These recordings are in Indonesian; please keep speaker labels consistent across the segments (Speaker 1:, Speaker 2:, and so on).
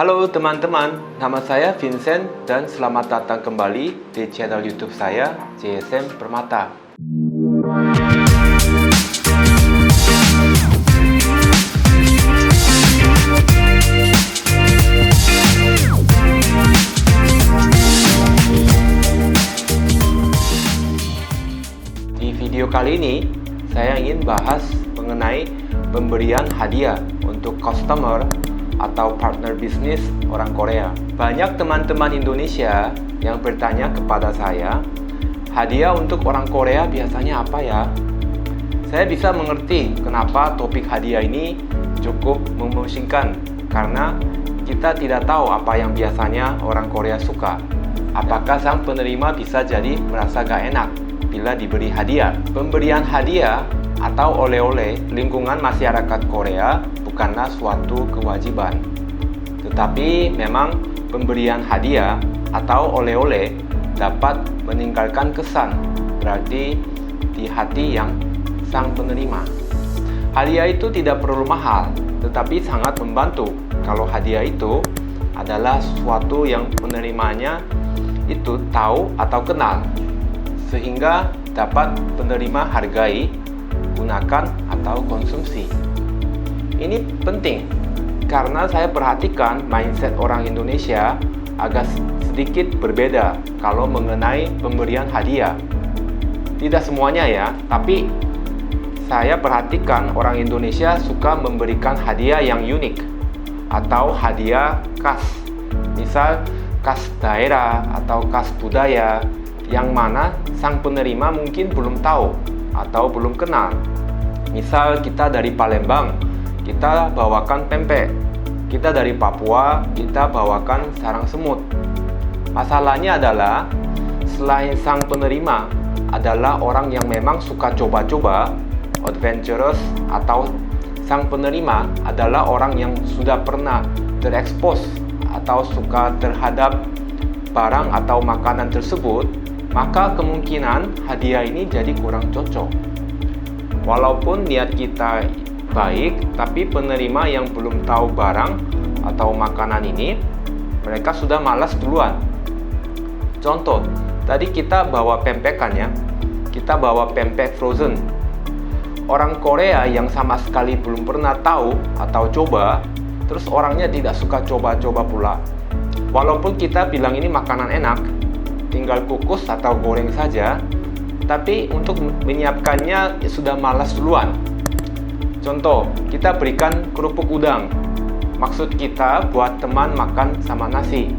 Speaker 1: Halo teman-teman, nama saya Vincent dan selamat datang kembali di channel YouTube saya, JSM Permata. Di video kali ini, saya ingin bahas mengenai pemberian hadiah untuk customer atau partner bisnis orang Korea. Banyak teman-teman Indonesia yang bertanya kepada saya, hadiah untuk orang Korea biasanya apa ya? Saya bisa mengerti kenapa topik hadiah ini cukup memusingkan, karena kita tidak tahu apa yang biasanya orang Korea suka. Apakah sang penerima bisa jadi merasa gak enak bila diberi hadiah? Pemberian hadiah atau oleh-oleh lingkungan masyarakat Korea bukanlah suatu kewajiban. Tetapi memang pemberian hadiah atau oleh-oleh dapat meninggalkan kesan berarti di hati yang sang penerima. Hadiah itu tidak perlu mahal, tetapi sangat membantu kalau hadiah itu adalah sesuatu yang penerimanya itu tahu atau kenal, sehingga dapat penerima hargai, gunakan atau konsumsi. Ini penting karena saya perhatikan mindset orang Indonesia agak sedikit berbeda kalau mengenai pemberian hadiah. Tidak semuanya ya, tapi saya perhatikan orang Indonesia suka memberikan hadiah yang unik atau hadiah khas. Misal khas daerah atau khas budaya yang mana sang penerima mungkin belum tahu atau belum kenal. Misal kita dari Palembang, kita bawakan pempek. Kita dari Papua, kita bawakan sarang semut. Masalahnya adalah selain sang penerima adalah orang yang memang suka coba-coba, adventurous, atau sang penerima adalah orang yang sudah pernah terekspos atau suka terhadap barang atau makanan tersebut, maka kemungkinan hadiah ini jadi kurang cocok. Walaupun niat kita baik, tapi penerima yang belum tahu barang atau makanan ini, mereka sudah malas duluan. Contoh, tadi kita bawa pempekan ya, kita bawa pempek frozen. Orang Korea yang sama sekali belum pernah tahu atau coba, terus orangnya tidak suka coba-coba pula. Walaupun kita bilang ini makanan enak, tinggal kukus atau goreng saja, tapi untuk menyiapkannya sudah malas duluan. Contoh, kita berikan kerupuk udang. Maksud kita buat teman makan sama nasi.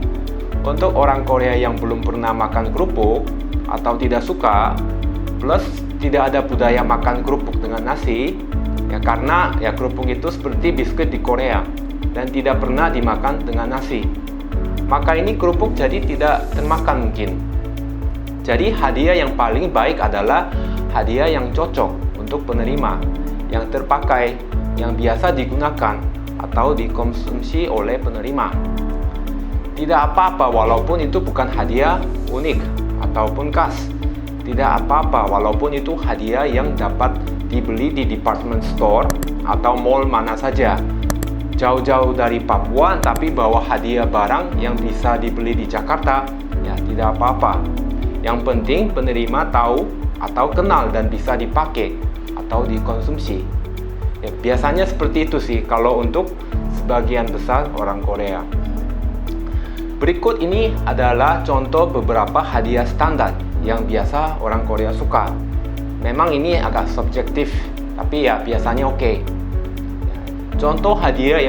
Speaker 1: Untuk orang Korea yang belum pernah makan kerupuk atau tidak suka, plus tidak ada budaya makan kerupuk dengan nasi, ya karena ya kerupuk itu seperti biskuit di Korea dan tidak pernah dimakan dengan nasi. Maka ini kerupuk jadi tidak termakan mungkin. Jadi hadiah yang paling baik adalah hadiah yang cocok untuk penerima, yang terpakai, yang biasa digunakan atau dikonsumsi oleh penerima. Tidak apa-apa walaupun itu bukan hadiah unik ataupun khas. Tidak apa-apa walaupun itu hadiah yang dapat dibeli di department store atau mall mana saja. Jauh-jauh dari Papua tapi bawa hadiah barang yang bisa dibeli di Jakarta, ya tidak apa-apa. Yang penting penerima tahu atau kenal dan bisa dipakai atau dikonsumsi. Ya, biasanya seperti itu sih kalau untuk sebagian besar orang Korea. Berikut ini adalah contoh beberapa hadiah standar yang biasa orang Korea suka. Memang ini agak subjektif, tapi ya biasanya oke. Contoh hadiah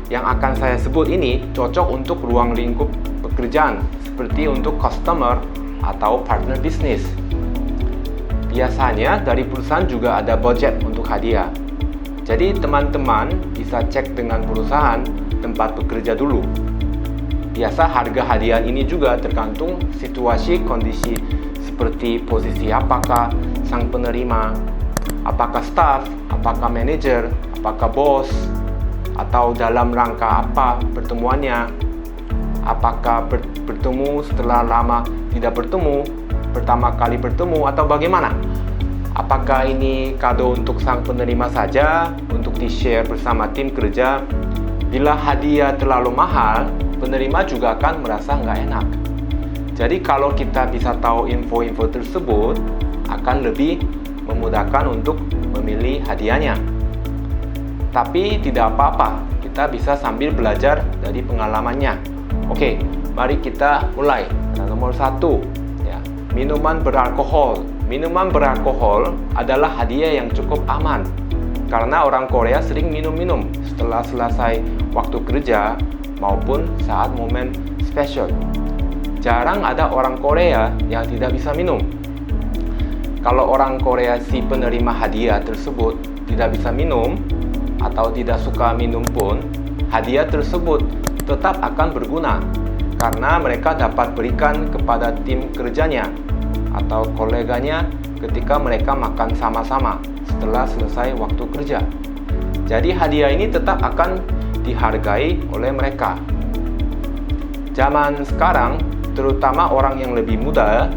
Speaker 1: yang akan saya sebut ini cocok untuk ruang lingkup pekerjaan, seperti untuk customer atau partner bisnis. Biasanya dari perusahaan juga ada budget untuk hadiah. Jadi teman-teman bisa cek dengan perusahaan tempat bekerja dulu. Biasa harga hadiah ini juga tergantung situasi kondisi seperti posisi apakah sang penerima, apakah staff, apakah manajer, apakah bos, atau dalam rangka apa pertemuannya, apakah bertemu setelah lama tidak bertemu, pertama kali bertemu atau bagaimana. Apakah ini kado untuk sang penerima saja, untuk di-share bersama tim kerja? Bila hadiah terlalu mahal, penerima juga akan merasa nggak enak. Jadi kalau kita bisa tahu info-info tersebut, akan lebih memudahkan untuk memilih hadiahnya. Tapi tidak apa-apa, kita bisa sambil belajar dari pengalamannya. Oke, mari kita mulai. Nomor 1, ya, minuman beralkohol. Minuman beralkohol adalah hadiah yang cukup aman. Karena orang Korea sering minum-minum setelah selesai waktu kerja maupun saat momen spesial. Jarang ada orang Korea yang tidak bisa minum. Kalau orang Korea si penerima hadiah tersebut tidak bisa minum atau tidak suka minum pun, hadiah tersebut tetap akan berguna karena mereka dapat berikan kepada tim kerjanya atau koleganya ketika mereka makan sama-sama setelah selesai waktu kerja. Jadi hadiah ini tetap akan dihargai oleh mereka. Zaman sekarang, terutama orang yang lebih muda,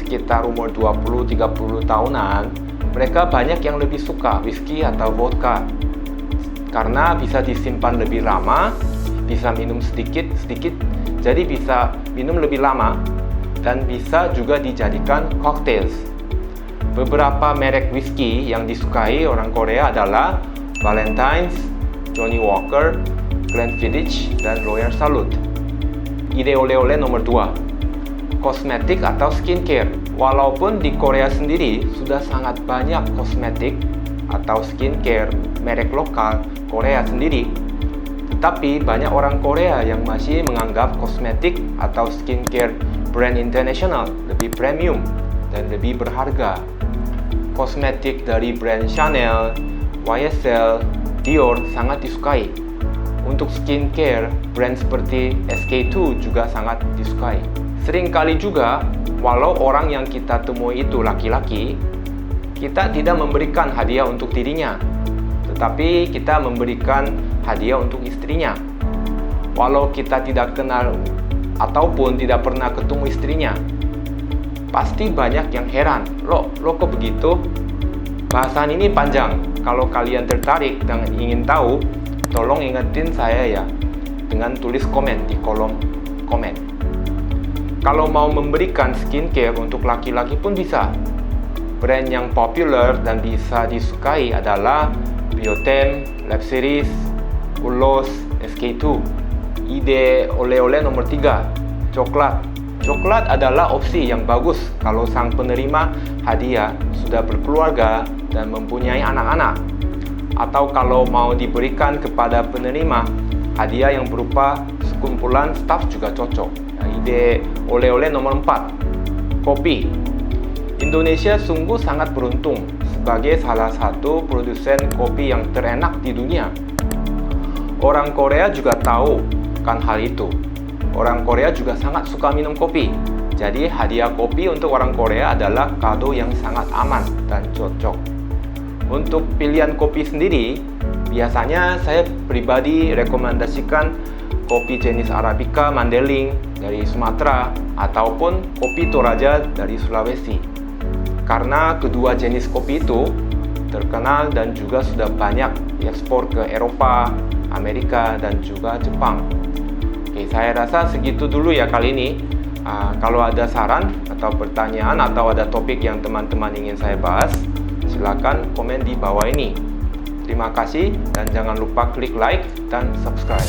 Speaker 1: sekitar umur 20-30 tahunan, mereka banyak yang lebih suka whisky atau vodka. Karena bisa disimpan lebih lama, bisa minum sedikit-sedikit, jadi bisa minum lebih lama, dan bisa juga dijadikan cocktails. Beberapa merek whisky yang disukai orang Korea adalah Ballantine's, Johnnie Walker, Glenfiddich, dan Royal Salute. Ide oleh-oleh nomor 2, kosmetik atau skincare. Walaupun di Korea sendiri sudah sangat banyak kosmetik atau skincare merek lokal Korea sendiri, tetapi banyak orang Korea yang masih menganggap kosmetik atau skincare brand internasional lebih premium dan lebih berharga. Kosmetik dari brand Chanel, YSL, Dior sangat disukai. Untuk skincare, brand seperti SK-II juga sangat disukai. Seringkali juga, walau orang yang kita temui itu laki-laki, kita tidak memberikan hadiah untuk dirinya, tetapi kita memberikan hadiah untuk istrinya. Walau kita tidak kenal ataupun tidak pernah ketemu istrinya, pasti banyak yang heran, lo kok begitu? Bahasan ini panjang. Kalau kalian tertarik dan ingin tahu, tolong ingetin saya ya, dengan tulis komen di kolom komen. Kalau mau memberikan skincare untuk laki-laki pun bisa. Brand yang populer dan bisa disukai adalah Biotem, Lab Series, Ulos, SK-II. Ide oleh-oleh nomor 3, coklat. Coklat adalah opsi yang bagus kalau sang penerima hadiah sudah berkeluarga dan mempunyai anak-anak. Atau kalau mau diberikan kepada penerima hadiah yang berupa sekumpulan staf juga cocok. Ide oleh-oleh nomor 4, kopi. Indonesia sungguh sangat beruntung sebagai salah satu produsen kopi yang terenak di dunia. Orang Korea juga tahu kan hal itu. Orang Korea juga sangat suka minum kopi. Jadi hadiah kopi untuk orang Korea adalah kado yang sangat aman dan cocok. Untuk pilihan kopi sendiri, biasanya saya pribadi rekomendasikan kopi jenis Arabica Mandailing dari Sumatera ataupun kopi Toraja dari Sulawesi. Karena kedua jenis kopi itu terkenal dan juga sudah banyak diekspor ke Eropa, Amerika, dan juga Jepang. Oke, saya rasa segitu dulu ya kali ini. Kalau ada saran atau pertanyaan atau ada topik yang teman-teman ingin saya bahas, silakan komen di bawah ini. Terima kasih dan jangan lupa klik like dan subscribe.